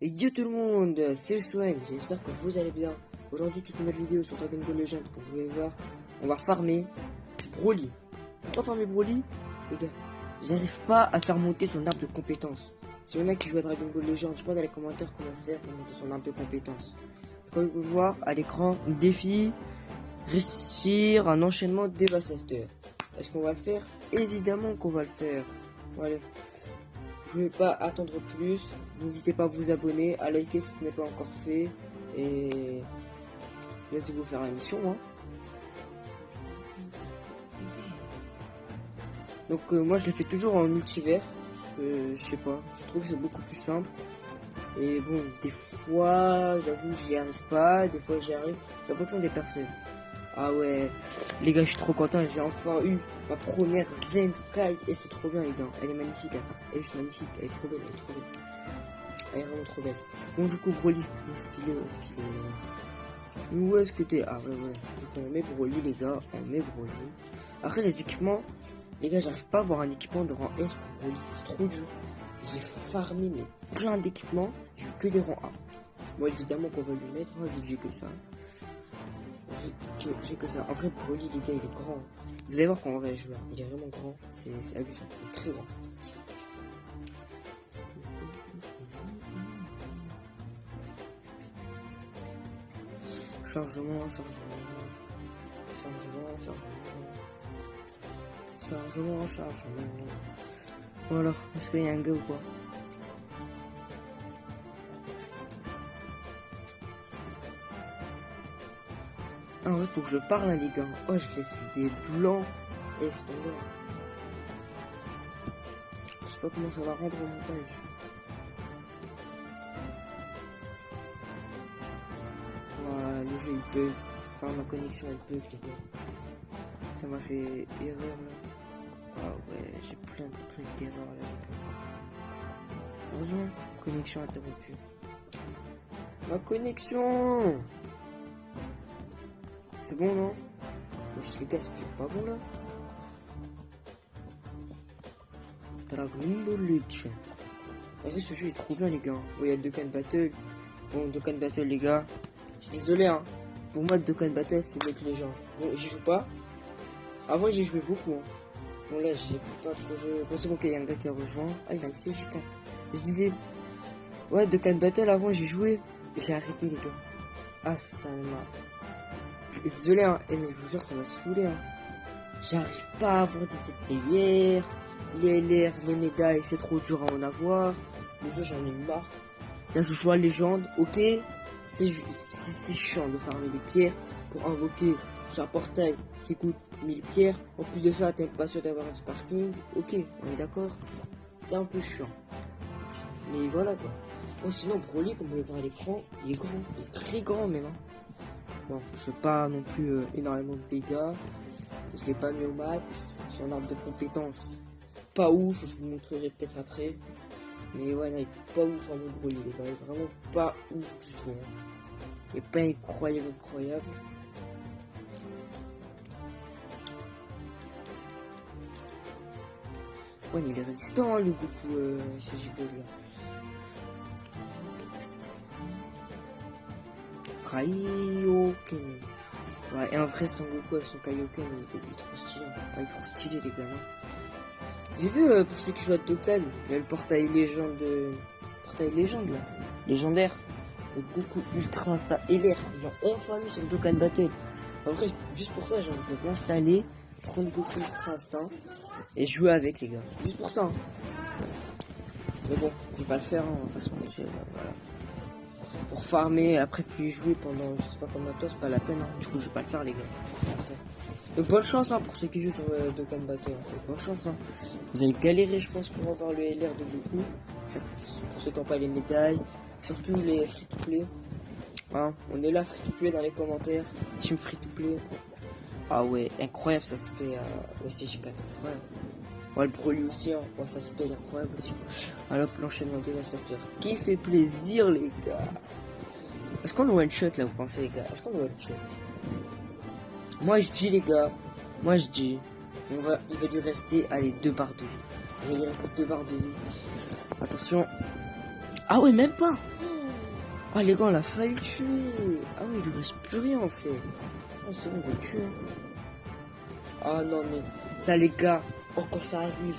Yo tout le monde, c'est Swen, j'espère que vous allez bien. Aujourd'hui, toute nouvelle vidéo sur Dragon Ball Legend, comme vous pouvez voir, on va farmer Broly. Pourquoi farmer Broly? Les gars, j'arrive pas à faire monter son arbre de compétences. Si y en a qui jouent à Dragon Ball Legend, je sais pas dans les commentaires comment faire pour monter son arbre de compétences. Comme vous pouvez voir à l'écran, défi, réussir un enchaînement dévastateur. Est-ce qu'on va le faire? Évidemment qu'on va le faire. Allez. Je ne vais pas attendre plus. N'hésitez pas à vous abonner, à liker si ce n'est pas encore fait. Et laissez-vous faire la mission. Hein. Donc moi je l'ai fait toujours en multivers. Parce que je sais pas. Je trouve que c'est beaucoup plus simple. Et bon, des fois, j'avoue, j'y arrive pas. Des fois, j'y arrive. C'est en fonction des personnes. Ah ouais, les gars, je suis trop content. J'ai enfin eu ma première Zenkai. Et c'est trop bien, les gars. Elle est magnifique. Elle est juste magnifique. Elle est trop belle. Elle est trop belle. Elle est vraiment trop belle. Bon, du coup, Broly. Où est-ce qu'il est? Où est-ce qu'il est? Où est-ce que t'es? Ah ouais, ouais. Du coup, on met Broly, les gars. On met Broly. Après, les équipements. Les gars, j'arrive pas à avoir un équipement de rang S pour Broly. C'est trop dur. J'ai farmé mais plein d'équipements. J'ai eu que des rangs A. Bon, évidemment qu'on va lui mettre, hein, vu que j'ai que ça. J'ai que ça. En vrai, Broly, les gars, il est grand. Vous allez voir quand on va jouer. Il est vraiment grand. C'est abusant. Il est très grand. Chargement. Voilà. Est-ce qu'il y a un gars ou quoi? Ah ouais, faut que je parle, hein, les gars. Oh, je laisse des blancs. Et c'est tombé. Je sais pas comment ça va rendre au montage. Voilà, le jeu il bug. Enfin, ma connexion elle bug, les gars. Ça m'a fait erreur là. Ah ouais, j'ai plein de trucs d'erreur là, les gars. Heureusement, connexion interrompue. Ma connexion! C'est bon, non? Mais les gars, c'est toujours pas bon là. Dragon Ball Legend. En vrai, ce jeu est trop bien, les gars. Oh, il y a Dokkan Battle. Bon, Dokkan Battle, les gars. Je suis désolé, hein. Pour moi, Dokkan Battle, c'est mieux que les gens. Bon, j'y joue pas. Avant, j'y jouais beaucoup. Hein. Bon, là, j'ai pas trop joué. Bon, c'est bon qu'il y a un gars qui a rejoint. Ah, il a un CJ4. Je disais, ouais, Dokkan Battle, avant, j'y jouais. J'ai arrêté, les gars. Ah, ça m'a. Désolé, hein. Mais je vous jure, ça m'a saoulé, hein. J'arrive pas à avoir des ZTUR. Les LR, les médailles, c'est trop dur à en avoir. Les jeux, j'en ai marre. Là, je joue à légende, ok. C'est chiant de farmer les pierres pour invoquer sur un portail qui coûte 1000 pierres. En plus de ça, t'es pas sûr d'avoir un sparking. Ok, on est d'accord. C'est un peu chiant. Mais voilà quoi. Bon, sinon, Broly, comme vous pouvez voir à l'écran, il est grand. Il est très grand même. Hein. Bon, je fais pas non plus énormément de dégâts. Je l'ai pas mis au max. Son arbre de compétences, pas ouf. Je vous montrerai peut-être après. Mais ouais, non, il est pas ouf, mon Broly, il est vraiment pas ouf du tout. Hein. Il est pas incroyable. Ouais, mais il est résistant, hein, le Goku, CJ là. Kaioken. Ouais, et en vrai, son Goku avec son Kaioken, il est trop stylé. Ah, il est trop stylé, les gars, non? J'ai vu, pour ceux qui jouent à Dokkan, il y a le portail légende, là, légendaire. Le Goku Ultra Insta LR, ils l'ont enfin mis sur le Dokkan Battle. En vrai, juste pour ça, j'ai envie de l'installer, prendre Goku Ultra Instinct et jouer avec, les gars. Juste pour ça. Hein. Mais bon, je vais pas le faire, hein, on va pas se mentir, voilà. Pour farmer, après plus y jouer pendant je sais pas combien de temps, c'est pas la peine. Hein. Du coup, je vais pas le faire, les gars. Donc bonne chance hein, pour ceux qui jouent sur Dokkan Battle. En fait. Bonne chance. Hein. Vous allez galérer, je pense, pour avoir le LR de Goku. Certes, pour ceux qui n'ont pas les médailles. Surtout les free-to-play. Hein, on est là, free-to-play dans les commentaires. Team free-to-play. Ah ouais, incroyable, ça se paye au CJ4. Ouais. Ouais, le Broly aussi, hein. Ouais, ça se paye incroyable aussi. Alors, l'enchaînement dévastateur qui fait plaisir, les gars. Est-ce qu'on le one-shot là, vous pensez, les gars? Est-ce qu'on le one-shot? Moi, je dis, les gars. Moi, je dis. Il va lui rester, allez, 2 barres de vie. Il va lui rester 2 barres de vie. Attention. Ah ouais, même pas. Ah les gars, on l'a failli tuer. Ah oui, il lui reste plus rien en fait. Ah c'est bon, on va le tuer. Ah non mais ça les gars, oh quand ça arrive,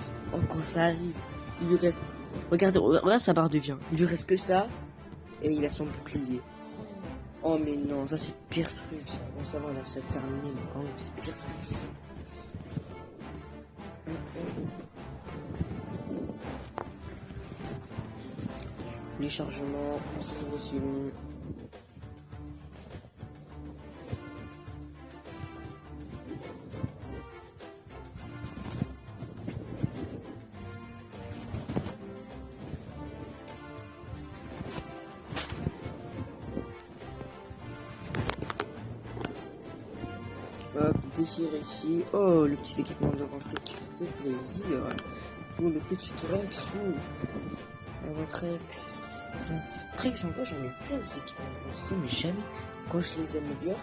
il lui reste. Regardez, regarde sa barre de vie. Il lui reste que ça et il a son bouclier. Oh mais non, ça c'est le pire truc ça. Bon ça va, on a réussi à terminer, mais quand même c'est le pire truc. Les chargements, toujours aussi long. Hop, défi réussi. Oh, le petit équipement d'avancée qui fait plaisir. Oh, le petit Trex. Avant Trex. Trex, en vrai, j'en ai plein de équipements d'avancée, mais jamais quand je les améliore.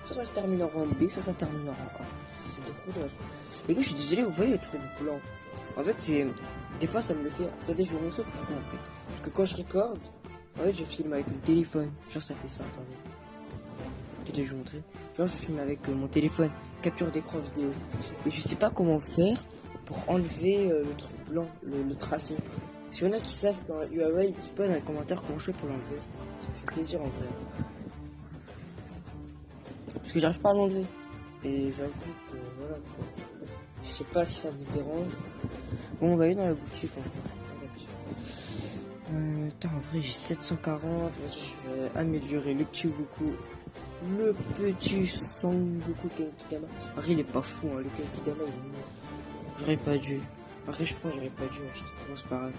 Soit ça se termine en rang B, soit ça se termine en rang A. C'est trop dommage. Les gars, je suis désolé, vous voyez le truc blanc. En fait, c'est. Des fois, ça me le fait. Attendez, je vais vous montrer pourquoi en fait. Parce que quand je recorde, en fait, je filme avec mon téléphone. Genre, ça fait ça, attendez. Je vais vous montrer. Genre, je filme avec mon téléphone, capture d'écran vidéo. Et je sais pas comment faire pour enlever le truc blanc, le tracé. S'il y en a qui savent dans URL, dites pas dans les commentaires comment je fais pour l'enlever. Ça me fait plaisir en vrai. Parce que j'arrive pas à l'enlever. Et j'avoue que voilà. Je sais pas si ça vous dérange. Bon, on va aller dans la boutique. Attends, en vrai, j'ai 740. Vas-y, je vais améliorer le petit Goku. Le petit Sangoku Genkidama. Après, il est pas fou, hein. Le Genkidama, il est mort. J'aurais pas dû. Après, je pense que j'aurais pas dû acheter. Bon, c'est pas grave.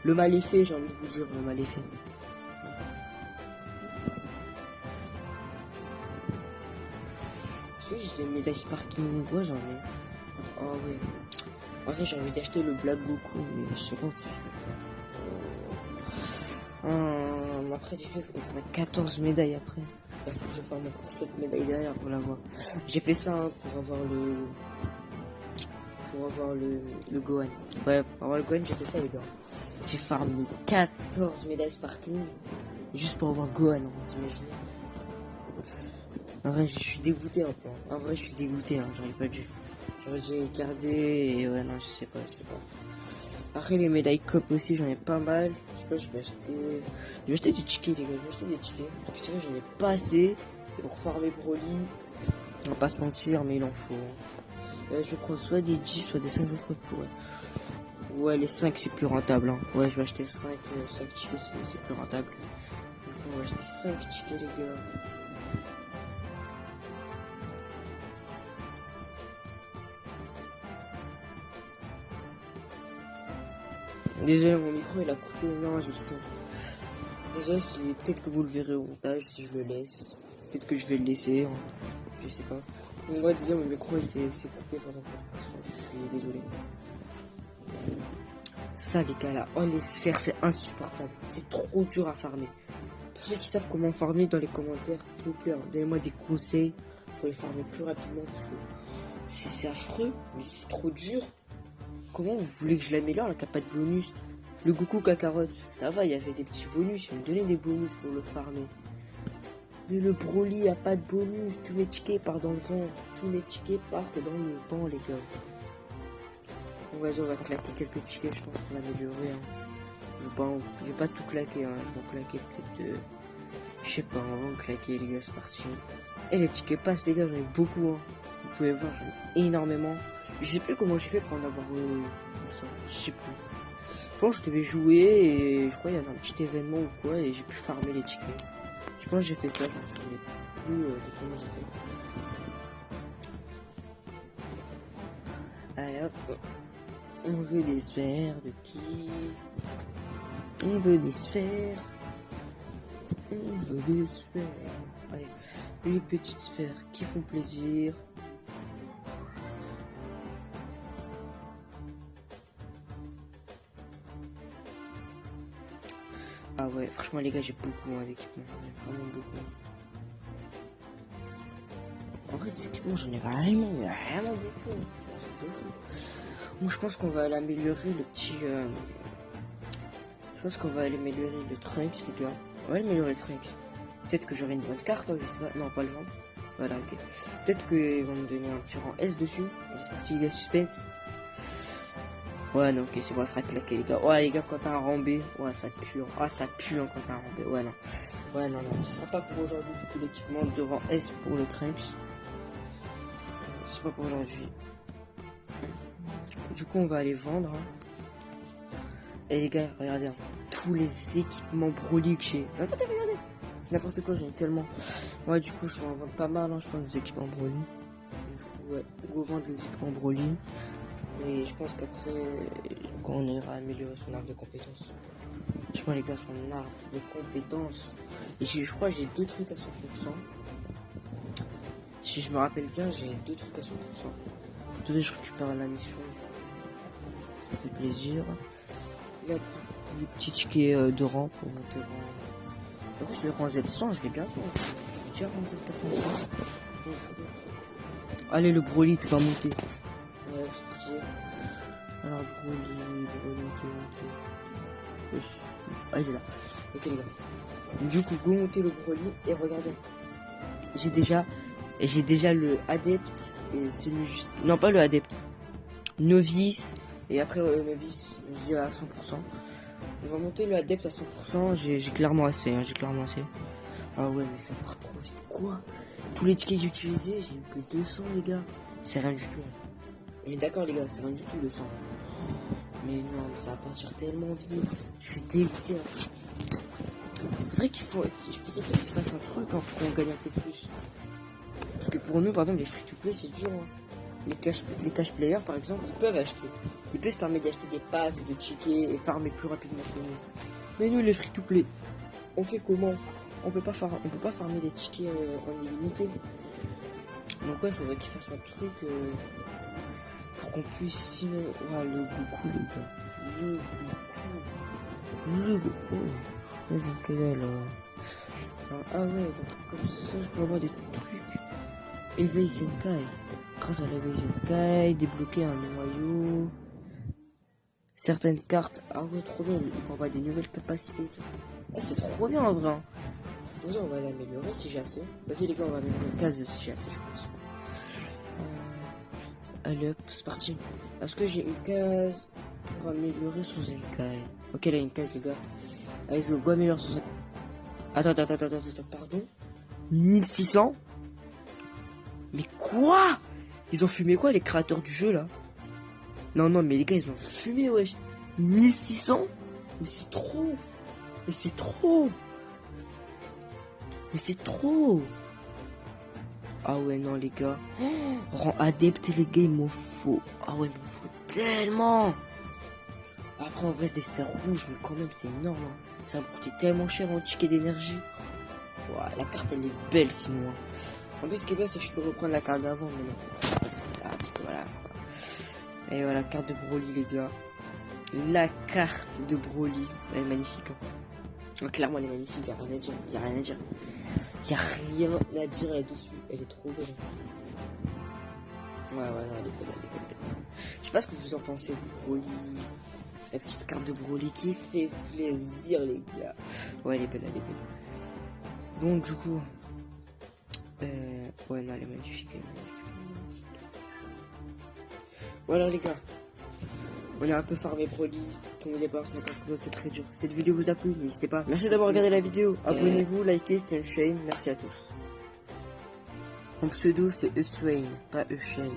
Le mal est fait, j'ai envie de vous dire, le mal est fait. Est-ce que j'ai des médailles Sparking? Ouais, j'en ai. Oh, ouais. Après, j'ai envie d'acheter le Black Goku, mais je sais pas si je le fais. Après, j'ai fait, on fera 14 médailles après. Il faut que je fasse encore 7 médailles derrière pour l'avoir. J'ai fait ça hein, pour avoir le Gohan. Ouais, pour avoir le Gohan, j'ai fait ça les gars. J'ai farmé 14 médailles Sparking juste pour avoir Gohan, hein, vous imaginez. En vrai, je suis dégoûté un peu. En vrai, je suis dégoûté, hein, j'aurais pas dû. J'aurais dû garder et ouais, non, je sais pas. Après, les médailles COP aussi, j'en ai pas mal. Je sais pas, je vais acheter des tickets, les gars. Je vais acheter des tickets. Parce que c'est vrai, j'en ai pas assez. Et pour farmer Broly, on va pas se mentir, mais il en faut. Je vais prendre soit des 10, soit des 5 jours pour. Ouais, les 5 c'est plus rentable. Hein. Ouais, je vais acheter 5 tickets, c'est plus rentable. Du coup, on va acheter 5 tickets, les gars. Désolé, mon micro il a coupé. Non, je le sens. Désolé, peut-être que vous le verrez au montage si je le laisse. Peut-être que je vais le laisser. Hein. Je sais pas. Mais moi, désolé, mon micro il s'est coupé pendant 4 fois. Je suis désolé. Ça, les gars, là, oh, les sphères, c'est insupportable. C'est trop dur à farmer. Pour ceux qui savent comment farmer dans les commentaires, s'il vous plaît, hein, donnez-moi des conseils pour les farmer plus rapidement. Parce que c'est affreux, mais c'est trop dur. Comment vous voulez que je l'améliore, là, qu'il n'y a pas de bonus? Le Goku Kakarot, ça va, il y avait des petits bonus. Ils me donnaient des bonus pour le farmer. Mais le Broly a pas de bonus. Tous mes tickets partent dans le vent. Tous mes tickets partent dans le vent, les gars. Bon, vas-y, on va claquer quelques tickets, je pense, pour l'améliorer. Hein. Je vais pas tout claquer. Hein. Je vais en claquer peut-être... Je sais pas, on va en claquer, les gars, c'est parti. Et les tickets passent, les gars, j'en ai beaucoup. Hein. Vous pouvez voir, j'en ai énormément. Je sais plus comment j'ai fait pour en avoir ça. Je sais plus. Je pense que je devais jouer et je crois qu'il y avait un petit événement ou quoi et j'ai pu farmer les tickets. Je pense que j'ai fait ça, je me souviens plus de comment j'ai fait. Allez hop. On veut des sphères de qui? On veut des sphères. On veut des sphères. Allez, les petites sphères qui font plaisir. Ah ouais, franchement les gars, j'ai beaucoup d'équipements, j'en ai vraiment beaucoup. En vrai, des équipements, j'en ai vraiment beaucoup. C'est de fou. Moi, je pense qu'on va l'améliorer, le petit... Je pense qu'on va améliorer le Trunks, les gars. On va améliorer le Trunks. Peut-être que j'aurai une bonne carte, je sais pas. Non, pas le vendre. Voilà, ok. Peut-être qu'ils vont me donner un petit rang S dessus. C'est parti, les gars, suspense. Ouais, non, ok, c'est bon, ça sera claqué, les gars. Ouais, les gars, quand t'as un rang B, ouais, ça pue. Ah, ça pue quand t'as un rang B. Ouais, non. Ouais, non, non. Ce sera pas pour aujourd'hui, du coup, l'équipement de rang S pour le Trunks. C'est pas pour aujourd'hui. Du coup, on va aller vendre. Et les gars, regardez, hein, tous les équipements Broly que j'ai. Regardez, regardez. C'est n'importe quoi, j'en ai tellement. Ouais, du coup, je vais en vendre pas mal, hein, je pense, des équipements Broly. Du coup, ouais, go vendre des équipements Broly. Mais je pense qu'après, quand on ira améliorer son arbre de compétences. Je pense, les gars, son arbre de compétences. Et je crois que j'ai 2 trucs à 100%. Si je me rappelle bien, j'ai 2 trucs à 100%. Attendez, je récupère la mission. Ça fait plaisir. Il y a des petits tickets de rang pour monter rang. En plus, le rang Z100, je l'ai bientôt. Je suis déjà rang Z400. Allez, le Broly, tu vas monter. Ouais, c'est parti. Alors, Broly, t'es. Ah, il est là. Ok, les gars. Du coup, go monter le Broly et regardez. J'ai déjà le adepte et celui juste. Non, pas le adepte. Novice. Et après, novice, je dis à 100%. On va monter le adepte à 100%. J'ai clairement assez. Hein, j'ai clairement assez. Ah ouais, mais ça part trop vite. Quoi? Tous les tickets que j'ai utilisés, j'ai eu que 200, les gars. C'est rien du tout. Mais d'accord, les gars, c'est rien du tout, 200. Mais non, ça va partir tellement vite. Je suis dégoûté. Faudrait qu'il fasse un truc hein, pour qu'on gagne un peu plus. Parce que pour nous, par exemple, les free-to-play, c'est dur. Hein. Les cash players, par exemple, ils peuvent acheter. Ils peuvent se permettre d'acheter des packs, de tickets et farmer plus rapidement que nous. Mais nous, les free-to-play, on fait comment? On peut pas farmer des tickets en illimité. Donc ouais, il faudrait qu'ils fassent un truc pour qu'on puisse sinon... Ouais, le Goku, les gars. Le Goku. Les intérêts, là. Ah ouais, donc comme ça, je peux avoir des trucs. Éveil Senkai. Grâce à l'éveil Senkai, débloquer un noyau. Certaines cartes. Ah ouais, trop bien. On peut avoir des nouvelles capacités. Ah, c'est trop bien en vrai. Hein. On va l'améliorer si j'ai assez. Vas-y les gars, on va améliorer une case si j'ai assez, je pense. Allez hop, c'est parti. Est-ce que j'ai une case pour améliorer son Zenkai? Ok, là, une case les gars. Allez, go améliorer son Zenkai. Attends, pardon. 1600? Mais quoi? Ils ont fumé quoi les créateurs du jeu là? Non, mais les gars, ils ont fumé, wesh. 1600? Mais c'est trop. Mais c'est trop. Mais c'est trop. Ah ouais, non, les gars. Rang adepte, les gars, il m'en faut. Ah ouais, il m'en faut tellement. Après, en vrai, c'est des rouge, mais quand même, c'est énorme. Hein. Ça va me coûter tellement cher en ticket d'énergie. Ouais, la carte, elle est belle, sinon. En plus, ce qui est bien, c'est que je peux reprendre la carte d'avant, mais non. Voilà. Et voilà, carte de Broly, les gars. La carte de Broly. Elle est magnifique. Hein. Clairement, elle est magnifique, il n'y a rien à dire. Il n'y a rien à dire là-dessus. Elle est trop belle. Ouais, elle est belle. Je sais pas ce que vous en pensez, vous, Broly. La petite carte de Broly qui fait plaisir, les gars. Ouais, elle est belle. Donc, du coup... ouais, non, elle est magnifique. Voilà, les gars. On a un peu farmé Broly. Comme au départ, c'est très dur. Cette vidéo vous a plu, n'hésitez pas. Merci d'avoir regardé la vidéo. Abonnez-vous, likez, c'était Shane. Merci à tous. Mon pseudo, c'est Euswain, pas Eushane.